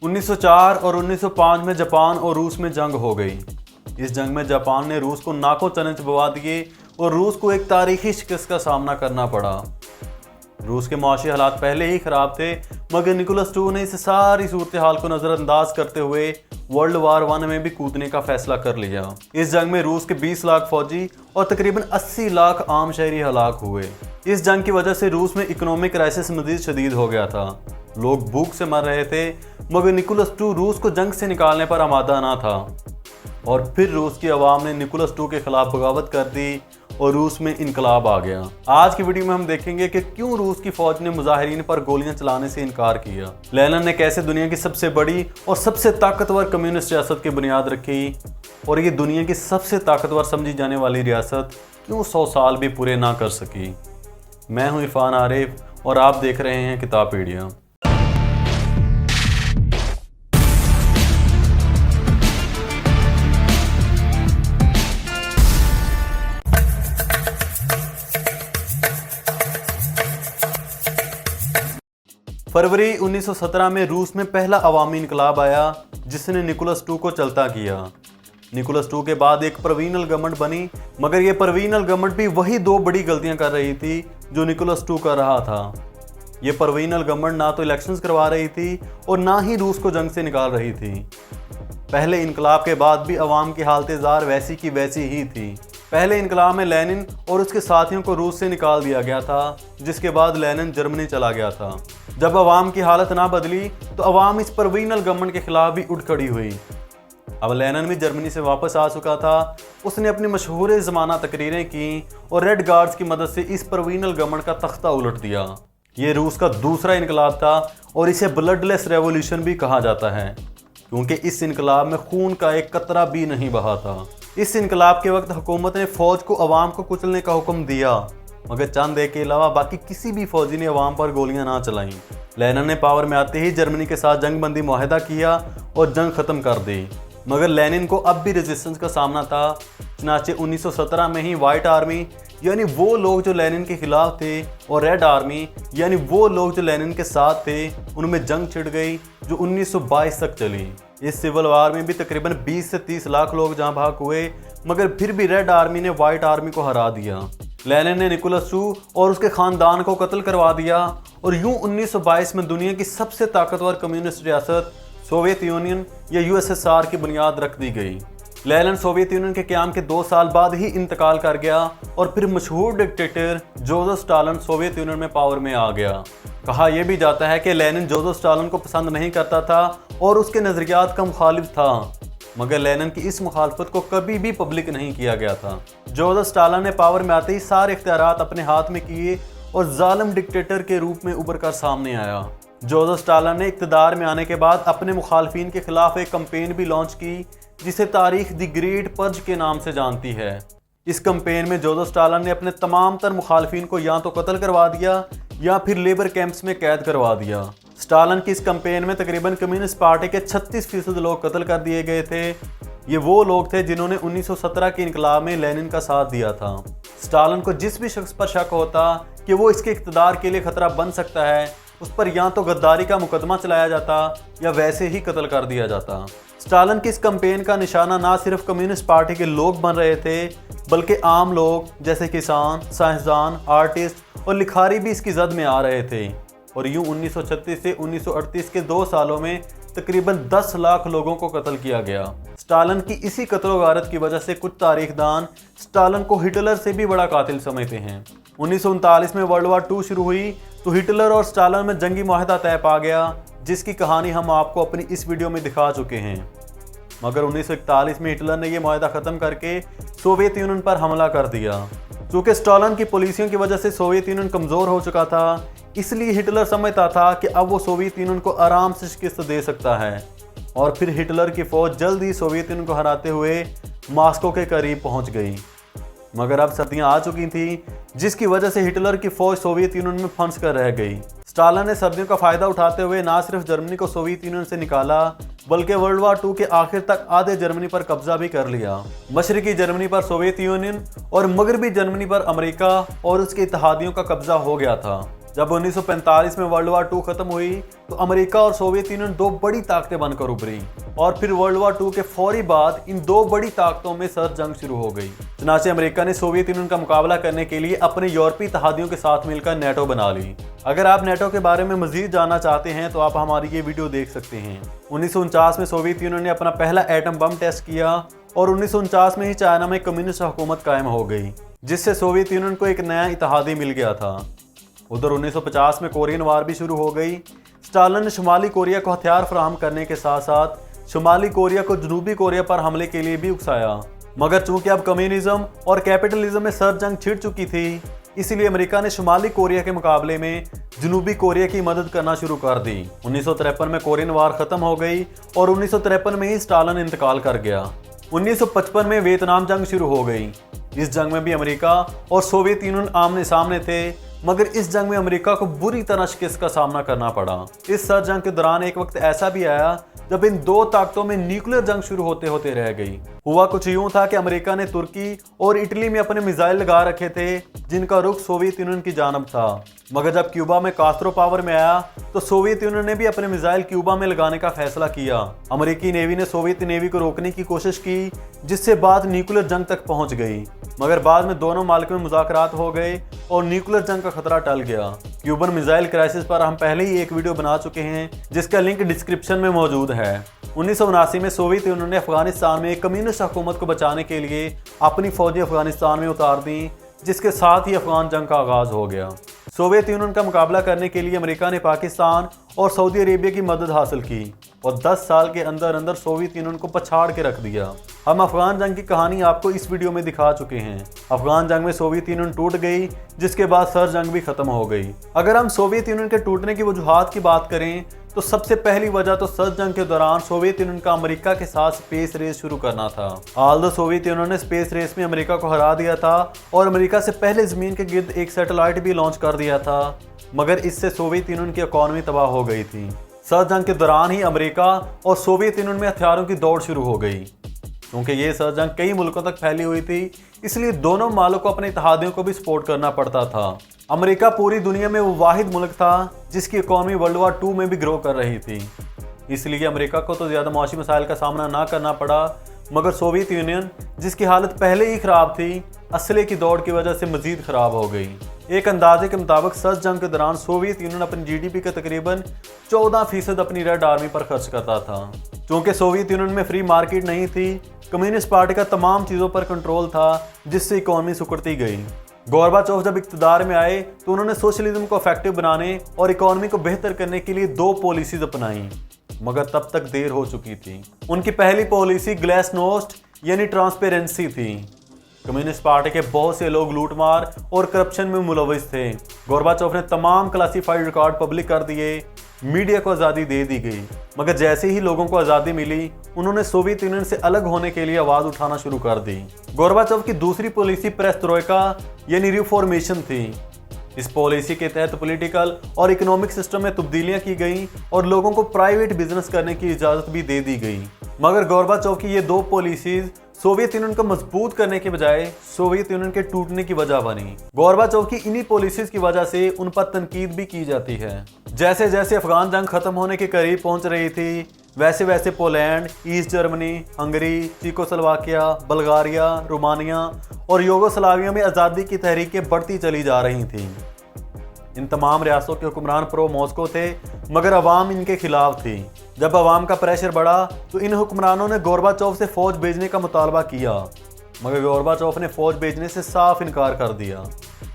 1904 और 1905 में जापान और रूस में जंग हो गई। इस जंग में जापान ने रूस को नाकों तने चबवा दिए और रूस को एक तारीखी शिकस्त का सामना करना पड़ा। रूस के माशी हालात पहले ही खराब थे, मगर निकोलस II ने इस सारी सूरत हाल को नज़रअंदाज करते हुए वर्ल्ड वार 1 में भी कूदने का फैसला कर लिया। इस जंग में रूस के 20 लाख फौजी और तकरीबन 80 लाख आम शहरी हलाक हुए। इस जंग की वजह से रूस में इकोनॉमिक क्राइसिस मजीद शदीद हो गया था। लोग भूख से मर रहे थे, मगर निकोलस II रूस को जंग से निकालने पर आमादा ना था। और फिर रूस की आवाम ने निकोलस II के खिलाफ बगावत कर दी और रूस में इनकलाब आ गया। आज की वीडियो में हम देखेंगे कि क्यों रूस की फौज ने मुजाहिरीन पर गोलियां चलाने से इनकार किया, लेनिन ने कैसे दुनिया की सबसे बड़ी और सबसे ताकतवर कम्युनिस्ट रियासत की बुनियाद रखी, और ये दुनिया की सबसे ताकतवर समझी जाने वाली रियासत क्यों 100 साल भी पूरे ना कर सकी। मैं हूं इरफान आरिफ और आप देख रहे हैं किताबपीडिया। फरवरी 1917 में रूस में पहला अवामी इनकलाब आया जिसने निकोलस II को चलता किया। निकोलस II के बाद एक प्रोविजनल गवर्नमेंट बनी, मगर ये प्रोविजनल गवर्नमेंट भी वही 2 बड़ी गलतियां कर रही थी जो निकोलस II कर रहा था। ये प्रोविजनल गवर्नमेंट ना तो इलेक्शंस करवा रही थी और ना ही रूस को जंग से निकाल रही थी। पहले इनकलाब के बाद भी अवाम की हालत-ए-ज़ार वैसी की वैसी ही थी। पहले इनकलाब में लेनिन और उसके साथियों को रूस से निकाल दिया गया था, जिसके बाद लेनिन जर्मनी चला गया था। जब अवाम की हालत ना बदली तो अवाम इस प्रोविजनल गवर्नमेंट के खिलाफ भी उठ खड़ी हुई। अब लेनिन भी जर्मनी से वापस आ चुका था। उसने अपनी मशहूर ज़माना तकरीरें की और रेड गार्ड्स की मदद से इस प्रोविजनल गवर्नमेंट का तख्ता उलट दिया। ये रूस का दूसरा इनकलाब था और इसे ब्लडलेस रेवोल्यूशन भी कहा जाता है, क्योंकि इस इनकलाब में खून का एक कतरा भी नहीं बहा था। इस इनकलाब के वक्त हुकूमत ने फौज को अवाम को कुचलने का हुक्म दिया, मगर चंद एक के अलावा बाकी किसी भी फौजी ने अवाम पर गोलियां ना चलाईं। लेनिन ने पावर में आते ही जर्मनी के साथ जंग बंदी मुआहदा किया और जंग खत्म कर दी, मगर लेनिन को अब भी रेजिस्टेंस का सामना था। चनाचे 1917 में ही व्हाइट आर्मी यानी वो लोग जो लेनिन के खिलाफ थे और रेड आर्मी यानी वो लोग जो लेनिन के साथ थे, उनमें जंग छिड़ गई जो 1922 तक चली। इस सिविल वार में भी तकरीबन 20 से 30 लाख लोग जहां भाग हुए, मगर फिर भी रेड आर्मी ने व्हाइट आर्मी को हरा दिया। लेनिन ने निकोलस II और उसके खानदान को कत्ल करवा दिया और यूं 1922 में दुनिया की सबसे ताकतवर कम्युनिस्ट रियासत सोवियत यूनियन या USSR की बुनियाद रख दी गई। लेनिन सोवियत यूनियन के क़याम के 2 साल बाद ही इंतकाल कर गया और फिर मशहूर dictator Joseph Stalin Soviet union में पावर में आ गया। कहा यह भी जाता है कि लेनिन जोसेफ स्टालिन को पसंद नहीं करता था और उसके नज़रियात का मुखालिफ था, मगर लेनिन की इस मुखालफत को कभी भी पब्लिक नहीं किया गया था। जोसेफ स्टालिन ने पावर में आते ही सारे इख्तियारात अपने हाथ में किए और जालिम डिक्टेटर के रूप में उभर कर सामने आया। जोसेफ स्टालिन ने इक़्तिदार में आने के बाद अपने मुखालफिन के खिलाफ एक कैंपेन भी लॉन्च की, जिसे तारीख द ग्रेट पर्ज के नाम से जानती है। इस कैंपेन में जोसेफ स्टालिन ने अपने तमाम तर मुखालफिन को या तो कत्ल करवा दिया या फिर लेबर कैंप्स में कैद करवा दिया। स्टालिन की इस कैंपेन में तकरीबन कम्युनिस्ट पार्टी के 36% लोग कत्ल कर दिए गए थे। ये वो लोग थे जिन्होंने 1917 के इनकलाब में लेनिन का साथ दिया था। स्टालिन को जिस भी शख्स पर शक होता कि वो इसके इक़्तिदार के लिए खतरा बन सकता है, उस पर या तो गद्दारी का मुकदमा चलाया जाता या वैसे ही कत्ल कर दिया जाता। स्टालिन की इस कैंपेन का निशाना ना सिर्फ कम्युनिस्ट पार्टी के लोग बन रहे थे, बल्कि आम लोग जैसे किसान, साइंसदान, आर्टिस्ट और लिखारी भी इसकी जद में आ रहे थे। और यूं 1936 से 1938 के 2 सालों में तकरीबन 10 लाख लोगों को कत्ल किया गया। स्टालिन की इसी कत्ल गारत की वजह से कुछ तारीखदान स्टालिन को हिटलर से भी बड़ा कातिल समझते हैं। 1939 में वर्ल्ड वार 2 शुरू हुई तो हिटलर और स्टालिन में जंगी मुआहदा तय पा गया, जिसकी कहानी हम आपको अपनी इस वीडियो में दिखा चुके हैं। मगर 1941 में हिटलर ने यह मुआहदा ख़त्म करके सोवियत यूनियन पर हमला कर दिया। चूँकि स्टालिन की पॉलिसियों की वजह से सोवियत यूनियन कमज़ोर हो चुका था, इसलिए हिटलर समझता था कि अब वो सोवियत यूनियन को आराम से शिकस्त दे सकता है। और फिर हिटलर की फ़ौज जल्द ही सोवियत यूनियन को हराते हुए मॉस्को के करीब पहुंच गई। मगर अब सर्दियां आ चुकी थीं, जिसकी वजह से हिटलर की फ़ौज सोवियत यूनियन में फंस कर रह गई। स्टालिन ने सर्दियों का फ़ायदा उठाते हुए ना सिर्फ जर्मनी को सोवियत यूनियन से निकाला, बल्कि वर्ल्ड वार 2 के आखिर तक आधे जर्मनी पर कब्जा भी कर लिया। मशरकी जर्मनी पर सोवियत यूनियन और मगरबी जर्मनी पर अमेरिका और उसके इत्तेहादियों का कब्जा हो गया था। जब 1945 में वर्ल्ड वार 2 खत्म हुई तो अमेरिका और सोवियत यूनियन दो बड़ी ताकतें बनकर उभरी और फिर वर्ल्ड वार 2 के फौरी बाद इन दो बड़ी ताकतों में सर्द जंग शुरू हो गई। चुनाचे अमेरिका ने सोवियत यूनियन का मुकाबला करने के लिए अपने यूरोपीय इत्तेहादियों के साथ मिलकर नेटो बना ली। अगर आप नेटो के बारे में मजीद जानना चाहते हैं तो आप हमारी ये वीडियो देख सकते हैं। 1949 में सोवियत यूनियन ने अपना पहला एटम बम टेस्ट किया और 1949 में ही चाइना में कम्युनिस्ट हुकूमत कायम हो गई, जिससे सोवियत यूनियन को एक नया इत्तेहादी मिल गया था। उधर 1950 में कोरियन वार भी शुरू हो गई। स्टालिन ने शुमाली कोरिया को हथियार फराहम करने के साथ साथ शुमाली कोरिया को जनूबी कोरिया पर हमले के लिए भी उकसाया, मगर चूंकि अब कम्युनिज्म और कैपिटलिज्म में सर्द जंग छिड़ चुकी थी, इसलिए अमेरिका ने शुमाली कोरिया के मुकाबले में जनूबी कोरिया की मदद करना शुरू कर दी। 1953 में कोरियन वार खत्म हो गई और 1953 में ही स्टालिन इंतकाल कर गया। 1955 में वियतनाम जंग शुरू हो गई। इस जंग में भी अमेरिका और सोवियत यूनियन आमने सामने थे, मगर इस जंग में अमेरिका को बुरी तरह शिकस्त का सामना करना पड़ा। इस सर्द जंग के दौरान एक वक्त ऐसा भी आया जब इन दो ताकतों में न्यूक्लियर जंग शुरू होते होते रह गई। हुआ कुछ यूं था कि अमेरिका ने तुर्की और इटली में अपने मिसाइल लगा रखे थे, जिनका रुख सोवियत यूनियन की जानब था, मगर जब क्यूबा में कास्त्रो पावर में आया तो सोवियत यूनियन ने भी अपने मिसाइल क्यूबा में लगाने का फैसला किया। अमेरिकी नेवी ने सोवियत नेवी को रोकने की कोशिश की, जिससे बात न्यूक्लियर जंग तक पहुंच गई, मगर बाद में दोनों मालिक में मुज़ाकरात हो गए और न्यूक्लियर जंग का खतरा टल गया। क्यूबन मिसाइल क्राइसिस पर हम पहले ही एक वीडियो बना चुके हैं, जिसका लिंक डिस्क्रिप्शन में मौजूद है। 1979 में सोवियत यूनियन ने अफगानिस्तान में एक कम्युनिस्ट हुकूमत को बचाने के लिए अपनी फौजी अफगानिस्तान में उतार दी, जिसके साथ ही अफगान जंग का आगाज हो गया। सोवियत यूनियन का मुकाबला करने के लिए अमेरिका ने पाकिस्तान और सऊदी अरेबिया की मदद हासिल की और 10 साल के अंदर अंदर सोवियत यूनियन को पछाड़ के रख दिया। हम अफगान जंग की कहानी आपको इस वीडियो में दिखा चुके हैं। अफगान जंग में सोवियत यूनियन टूट गई, जिसके बाद सर्द जंग भी खत्म हो गई। अगर हम सोवियत यूनियन के टूटने की वजूहात की बात करें तो सबसे पहली वजह तो सर्द जंग के दौरान सोवियत यूनियन का अमेरिका के साथ स्पेस रेस शुरू करना था। आल्दो सोवियत यूनियन ने स्पेस रेस में अमेरिका को हरा दिया था और अमेरिका से पहले जमीन के गिर्द एक सैटेलाइट भी लॉन्च कर दिया था, मगर इससे सोवियत यूनियन की इकॉनमी तबाह हो गई थी। सर्द जंग के दौरान ही अमेरिका और सोवियत यूनियन में हथियारों की दौड़ शुरू हो गई। क्योंकि ये सर्द जंग कई मुल्कों तक फैली हुई थी, इसलिए दोनों मालों को अपने इत्तेहादियों को भी सपोर्ट करना पड़ता था। अमेरिका पूरी दुनिया में वो वाहिद मुल्क था जिसकी इकॉनमी वर्ल्ड वार 2 में भी ग्रो कर रही थी, इसलिए अमेरिका को तो ज़्यादा मुआशी मसाइल का सामना ना करना पड़ा, मगर सोवियत यूनियन जिसकी हालत पहले ही ख़राब थी, असले की दौड़ की वजह से मज़ीद ख़राब हो गई। एक अंदाजे के मुताबिक सर्द जंग के दौरान सोवियत यूनियन अपनी GDP का तकरीबन 14% अपनी रेड आर्मी पर खर्च करता था। क्योंकि सोवियत यूनियन में फ्री मार्केट नहीं थी, कम्युनिस्ट पार्टी का तमाम चीज़ों पर कंट्रोल था, जिससे इकॉनमी सुकड़ती गई। गोरबाचोव जब इक़्तिदार में आए तो उन्होंने सोशलिज्म को इफेक्टिव बनाने और इकॉनमी को बेहतर करने के लिए 2 पॉलिसीज अपनाई, मगर तब तक देर हो चुकी थी। उनकी पहली पॉलिसी ग्लासनोस्ट यानी ट्रांसपेरेंसी थी। कम्युनिस्ट पार्टी के बहुत से लोग लूटमार और करप्शन में मुलविस थे। गोरबाचोव ने तमाम क्लासिफाइड रिकॉर्ड पब्लिक कर दिए, मीडिया को आज़ादी दे दी गई, मगर जैसे ही लोगों को आज़ादी मिली, उन्होंने सोवियत यूनियन से अलग होने के लिए आवाज़ उठाना शुरू कर दी। गोरबाचोव की दूसरी पॉलिसी पेरेस्ट्रोइका यानी रिफॉर्मेशन थी। इस पॉलिसी के तहत पॉलिटिकल और इकोनॉमिक सिस्टम में तब्दीलियां की गई और लोगों को प्राइवेट बिजनेस करने की इजाज़त भी दे दी गई। मगर गोरबाचोव की ये 2 पॉलिसीज सोवियत यूनियन को मजबूत करने के बजाय सोवियत यूनियन के टूटने की वजह बनी। गोरबाचोव की इन्हीं पॉलिसीज की वजह से उन पर तनकीद भी की जाती है। जैसे जैसे अफगान जंग खत्म होने के करीब पहुंच रही थी, वैसे वैसे Poland, East Germany, Hungary, Czechoslovakia, Bulgaria, Romania और यूगोस्लाविया में आज़ादी की तहरीकें बढ़ती चली जा रही थीं। इन तमाम रियासतों के हुक्मरान प्रो मॉस्को थे, मगर अवाम इनके खिलाफ थी। जब अवाम का प्रेशर बढ़ा तो इन हुक्मरानों ने गोरबाचोव से फ़ौज भेजने का मुतालबा किया, मगर गोरबाचोव ने फ़ौज भेजने से साफ इनकार कर दिया,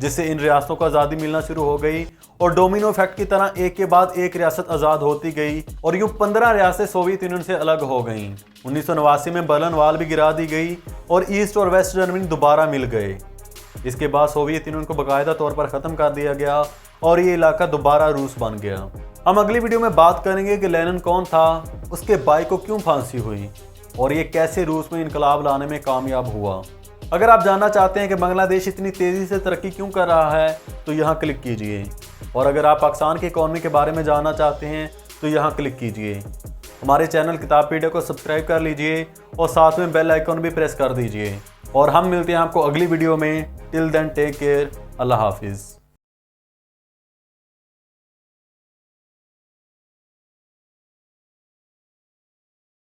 जिससे इन रियासतों को आज़ादी मिलना शुरू हो गई और डोमिनो इफेक्ट की तरह एक के बाद एक रियासत आज़ाद होती गई और यूँ 15 रियासतें सोवियत यूनियन से अलग हो गईं। 1989 में बर्लिन वॉल भी गिरा दी गई और ईस्ट और वेस्ट जर्मनी दोबारा मिल गए। इसके बाद सोवियत यूनियन को बाकायदा तौर पर ख़त्म कर दिया गया और ये इलाका दोबारा रूस बन गया। हम अगली वीडियो में बात करेंगे कि लेनिन कौन था, उसके भाई को क्यों फांसी हुई और ये कैसे रूस में इनकलाब लाने में कामयाब हुआ। अगर आप जानना चाहते हैं कि बांग्लादेश इतनी तेज़ी से तरक्की क्यों कर रहा है तो यहाँ क्लिक कीजिए, और अगर आप पाकिस्तान की इकॉनमी के बारे में जानना चाहते हैं तो यहाँ क्लिक कीजिए। हमारे चैनल किताबपीडिया को सब्सक्राइब कर लीजिए और साथ में बेल आइकन भी प्रेस कर दीजिए, और हम मिलते हैं आपको अगली वीडियो में। टिल देन टेक केयर, अल्लाह हाफिज़।